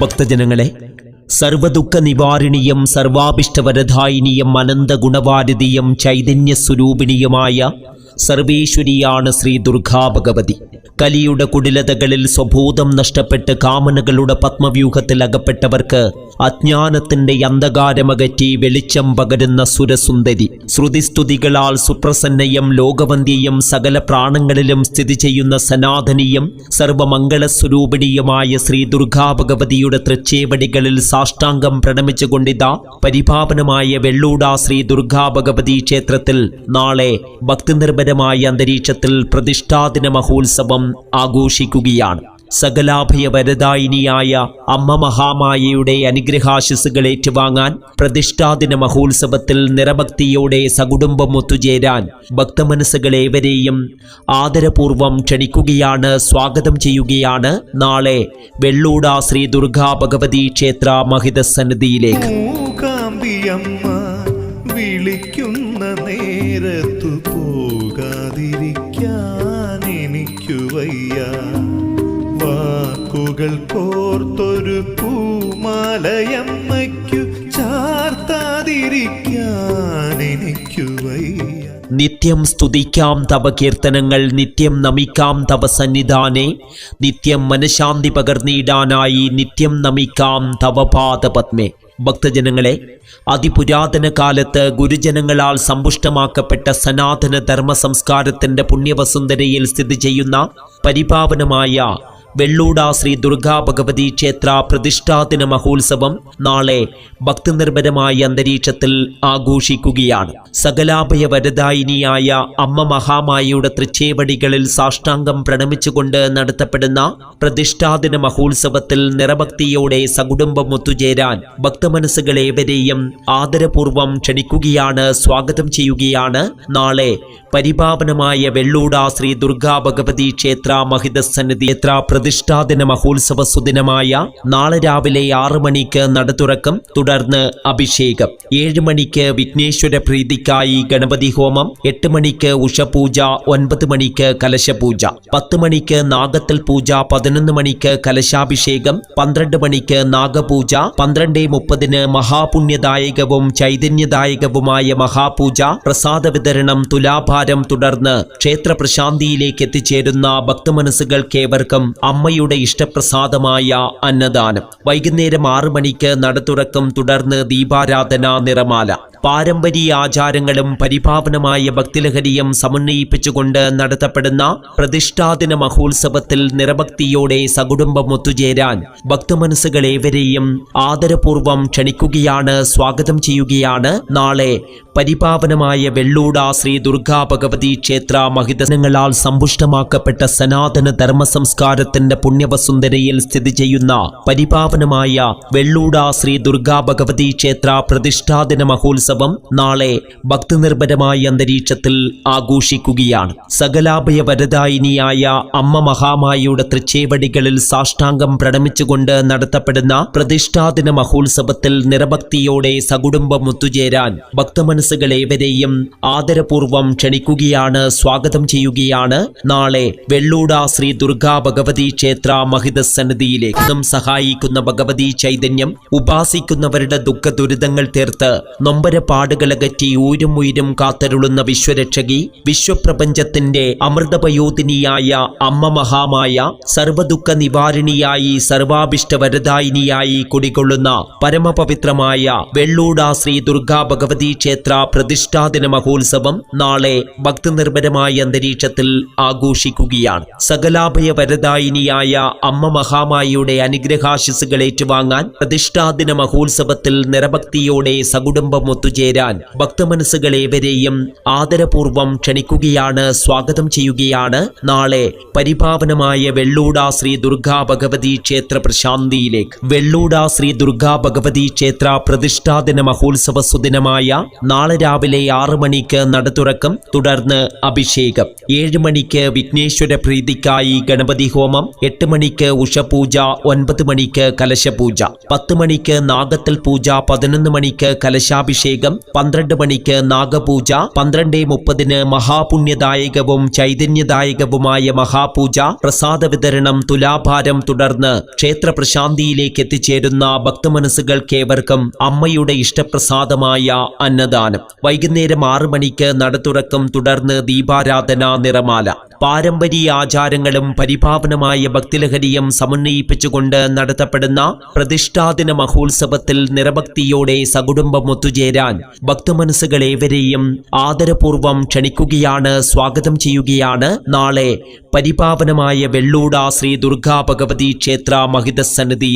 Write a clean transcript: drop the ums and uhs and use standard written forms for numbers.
ഭക്തജനങ്ങളെ, സർവദുഃഖ നിവാരിണിയും സർവാഭിഷ്ടവരദായിനിയും അനന്ത ഗുണവാരിധിയും ചൈതന്യസ്വരൂപിണിയുമായ സർവേശ്വരിയാണ് ശ്രീ ദുർഗാ ഭഗവതി. കലിയുടെ കുടിലതകളിൽ സ്വബോധം നഷ്ടപ്പെട്ട് കാമനകളുടെ പത്മവ്യൂഹത്തിൽ അകപ്പെട്ടവർക്ക് അജ്ഞാനത്തിന്റെ അന്ധകാരമകറ്റി വെളിച്ചം പകരുന്ന സുരസുന്ദരി. ശ്രുതിസ്തുതികളാൽ സുപ്രസന്നയും ലോകവന്ധ്യയും സകല പ്രാണങ്ങളിലും സ്ഥിതി ചെയ്യുന്ന സനാതനിയും സർവമംഗളസ്വരൂപിണിയുമായ ശ്രീ ദുർഗാ ഭഗവതിയുടെ തൃച്ചേവടികളിൽ സാഷ്ടാംഗം പ്രണമിച്ചുകൊണ്ടിതാ പരിപാവനമായ വെള്ളൂട ശ്രീ ദുർഗാ ഭഗവതി ക്ഷേത്രത്തിൽ നാളെ ഭക്തിനിർഭരമായ അന്തരീക്ഷത്തിൽ പ്രതിഷ്ഠാദിന മഹോത്സവം ആഘോഷിക്കുകയാണ്. സകലാഭയവരദായിനിയായ അമ്മ മഹാമായയുടെ അനുഗ്രഹാശിസുകൾ ഏറ്റുവാങ്ങാൻ പ്രതിഷ്ഠാദിന മഹോത്സവത്തിൽ നിറഭക്തിയോടെ സകുടുംബം ഒത്തുചേരാൻ ഭക്തമനസ്സുകളേവരെയും ആദരപൂർവം ക്ഷണിക്കുകയാണ്, സ്വാഗതം ചെയ്യുകയാണ് നാളെ വെള്ളൂട ശ്രീ ദുർഗാ ഭഗവതി ക്ഷേത്ര മഹിതസന്നിധിയിലേക്ക്. വിളിക്കുന്ന നേരത്തു പോകാതിരിക്കാൻ എനിക്കു വയ്യ. വാക്കുകൾ കോർത്തൊരു പൂമാലയമ്മയ്ക്കു ചാർത്താതിരിക്കാൻ എനിക്കു വയ്യ. നിത്യം സ്തുതിക്കാം തവ കീർത്തനങ്ങൾ, നിത്യം നമിക്കാം തവ സന്നിധാനെ, നിത്യം മനഃശാന്തി പകർന്നിടാനായി നിത്യം നമിക്കാം തവ പാദപത്മേ. ഭക്തജനങ്ങളെ, അതിപുരാതന കാലത്ത് ഗുരുജനങ്ങളാൽ സമ്പുഷ്ടമാക്കപ്പെട്ട സനാതന ധർമ്മ സംസ്കാരത്തിന്റെ പുണ്യവസുന്ധരയിൽ സ്ഥിതി ചെയ്യുന്ന പരിപാവനമായ വെള്ളൂട ശ്രീ ദുർഗാ ഭഗവതി ക്ഷേത്ര പ്രതിഷ്ഠാദിന മഹോത്സവം നാളെ ഭക്തിനിർഭരമായ അന്തരീക്ഷത്തിൽ ആഘോഷിക്കുകയാണ്. സകലാഭയ വരദായിനിയായ അമ്മ മഹാമായയുടെ തൃച്ചേവടികളിൽ സാഷ്ടാംഗം പ്രണമിച്ചുകൊണ്ട് നടത്തപ്പെടുന്ന പ്രതിഷ്ഠാദിന മഹോത്സവത്തിൽ നിറഭക്തിയോടെ സകുടുംബം ഒത്തുചേരാൻ ഭക്തമനസ്സുകളേവരെയും ആദരപൂർവം ക്ഷണിക്കുകയാണ്, സ്വാഗതം ചെയ്യുകയാണ് നാളെ പരിപാവനമായ വെള്ളൂട ശ്രീ ദുർഗാ ഭഗവതി ക്ഷേത്ര മഹിതസന്നിധി. ക്ഷേത്ര പ്രതിഷ്ഠാദിന മഹോത്സവ സുദിനമായ നാളെ രാവിലെ 6 മണിക്ക് നട തുറക്കും. തുടർന്ന് അഭിഷേകം. 7 മണിക്ക് വിഘ്നേശ്വര പ്രീതിക്കായി ഗണപതി ഹോമം, 8 മണിക്ക് ഉഷപൂജ, 9 മണിക്ക് കലശപൂജ, 10 മണിക്ക് നാഗത്തൽ പൂജ, 11 മണിക്ക് കലശാഭിഷേകം, 12 മണിക്ക് നാഗപൂജ, 12:30 മഹാപുണ്യദായകവും ചൈതന്യദായകവുമായ മഹാപൂജ, പ്രസാദ വിതരണം, തുലാഭാരം. തുടർന്ന് ക്ഷേത്ര പ്രശാന്തിയിലേക്ക് എത്തിച്ചേരുന്ന ഭക്തമനസ്സുകൾക്കേവർക്കും അമ്മയുടെ ഇഷ്ടപ്രസാദമായ അന്നദാനം. വൈകുന്നേരം 6 മണിക്ക് നട തുറക്കും. തുടർന്ന് ദീപാരാധന, നിറമാല. പാരമ്പര്യ ആചാരങ്ങളും പരിപാവനമായ ഭക്തിലഹരിയും സമന്വയിപ്പിച്ചുകൊണ്ട് നടത്തപ്പെടുന്ന പ്രതിഷ്ഠാദിന മഹോത്സവത്തിൽ നിറഭക്തിയോടെ സകുടുംബം ഒത്തുചേരാൻ ഭക്തമനസ്സുകളേവരെയും ആദരപൂർവം ക്ഷണിക്കുകയാണ്, സ്വാഗതം ചെയ്യുകയാണ് നാളെ പരിപാവനമായ വെള്ളൂട ശ്രീ ദുർഗാ ഭഗവതി ക്ഷേത്ര മഹിതങ്ങളാൽ സമ്പുഷ്ടമാക്കപ്പെട്ട സനാതന ധർമ്മ സംസ്കാരത്തിന്റെ പുണ്യവസുന്ധരയിൽ സ്ഥിതി ചെയ്യുന്ന പരിപാവനമായ വെള്ളൂട ശ്രീ ദുർഗാ ഭഗവതി ക്ഷേത്ര പ്രതിഷ്ഠാദിന മഹോത്സവം നാളെ ഭക്തിനിർഭരമായ അന്തരീക്ഷത്തിൽ ആഘോഷിക്കുകയാണ്. സകലാഭയ വരദായിനിയായ അമ്മ മഹാമായയുടെ തൃച്ചേവടികളിൽ സാഷ്ടാംഗം പ്രണമിച്ചുകൊണ്ട് നടത്തപ്പെടുന്ന പ്രതിഷ്ഠാദിന മഹോത്സവത്തിൽ നിറഭക്തിയോടെ സകുടുംബം ഒത്തുചേരാൻ ഭക്തമനസ്സുകളേവരെയും ആദരപൂർവം ക്ഷണിക്കുകയാണ്, സ്വാഗതം ചെയ്യുകയാണ് നാളെ വെള്ളൂട ശ്രീ ദുർഗാ ഭഗവതി ക്ഷേത്ര മഹിതസന്നിധിയിലേക്ക്. സഹായിക്കുന്ന ഭഗവതി ചൈതന്യം ഉപാസിക്കുന്നവരുടെ ദുഃഖ ദുരിതങ്ങൾ തീർത്ത് നൊമ്പരപ്പാടുകളകറ്റി ഊരും ഉയരും കാത്തരുളുന്ന വിശ്വരക്ഷകി, വിശ്വപ്രപഞ്ചത്തിന്റെ അമൃതപയോധിനിയായ അമ്മ മഹാമായ സർവദുഃഖ നിവാരിണിയായി സർവാഭിഷ്ടവരദായിനിയായി കുടികൊള്ളുന്ന പരമപവിത്രമായ വെള്ളൂട ശ്രീ ദുർഗാ ഭഗവതി ക്ഷേത്ര പ്രതിഷ്ഠാദിന മഹോത്സവം നാളെ ഭക്തിനിർഭരമായ അന്തരീക്ഷത്തിൽ ആഘോഷിക്കുകയാണ്. സകലാഭയ വരദായിനിയായ അമ്മ മഹാമായയുടെ അനുഗ്രഹാശിസുകൾ ഏറ്റുവാങ്ങാൻ പ്രതിഷ്ഠാദിന മഹോത്സവത്തിൽ നിറഭക്തിയോടെ സകുടുംബം ഒത്തുചേരാൻ ഭക്തമനസ്സുകളേവരെയും ആദരപൂർവം ക്ഷണിക്കുകയാണ്, സ്വാഗതം ചെയ്യുകയാണ് നാളെ പരിപാവനമായ വെള്ളൂട ശ്രീ ദുർഗാ ഭഗവതി ക്ഷേത്ര പ്രശാന്തിയിലേക്ക്. വെള്ളൂട ശ്രീ ദുർഗാ ഭഗവതി ക്ഷേത്ര പ്രതിഷ്ഠാദിന മഹോത്സവ സുദിനമായ നാളെ രാവിലെ 6 മണിക്ക് നട തുറക്കും. തുടർന്ന് അഭിഷേകം. 7 മണിക്ക് വിഘ്നേശ്വര പ്രീതിക്കായി ഗണപതി ഹോമം, 8 മണിക്ക് ഉഷപൂജ, 9 മണിക്ക് കലശപൂജ, 10 മണിക്ക് നാഗത്തൽ പൂജ, 11 മണിക്ക് കലശാഭിഷേകം, ക്ഷീരാഭിഷേകം, 12 മണിക്ക് നാഗപൂജ, 12:30 മഹാപുണ്യദായകവും ചൈതന്യദായകവുമായ മഹാപൂജ, പ്രസാദ വിതരണം, തുലാഭാരം, തുടർന്ന് ക്ഷേത്ര പ്രശാന്തിയിലേക്ക് എത്തിച്ചേരുന്ന ഭക്തമനസ്സുകൾക്കേവർക്കും അമ്മയുടെ ഇഷ്ടപ്രസാദമായ അന്നദാനം. വൈകുന്നേരം 6 മണിക്ക് നട തുറക്കും. തുടർന്ന് ദീപാരാധന, നിറമാല. പാരമ്പര്യ ആചാരങ്ങളും പരിപാവനമായ ഭക്തിലഹരിയും സമന്വയിപ്പിച്ചുകൊണ്ട് നടത്തപ്പെടുന്ന പ്രതിഷ്ഠാദിന മഹോത്സവത്തിൽ നിറഭക്തിയോടെ സകുടുംബം ഒത്തുചേരാൻ ഭക്തമനസ്സുകളേവരെയും ആദരപൂർവം ക്ഷണിക്കുകയാണ്, സ്വാഗതം ചെയ്യുകയാണ്. നാളെ പരിപാവനമായ വെള്ളൂട ശ്രീ ദുർഗാ ഭഗവതി ക്ഷേത്ര മഹിതസന്നിധിയിൽ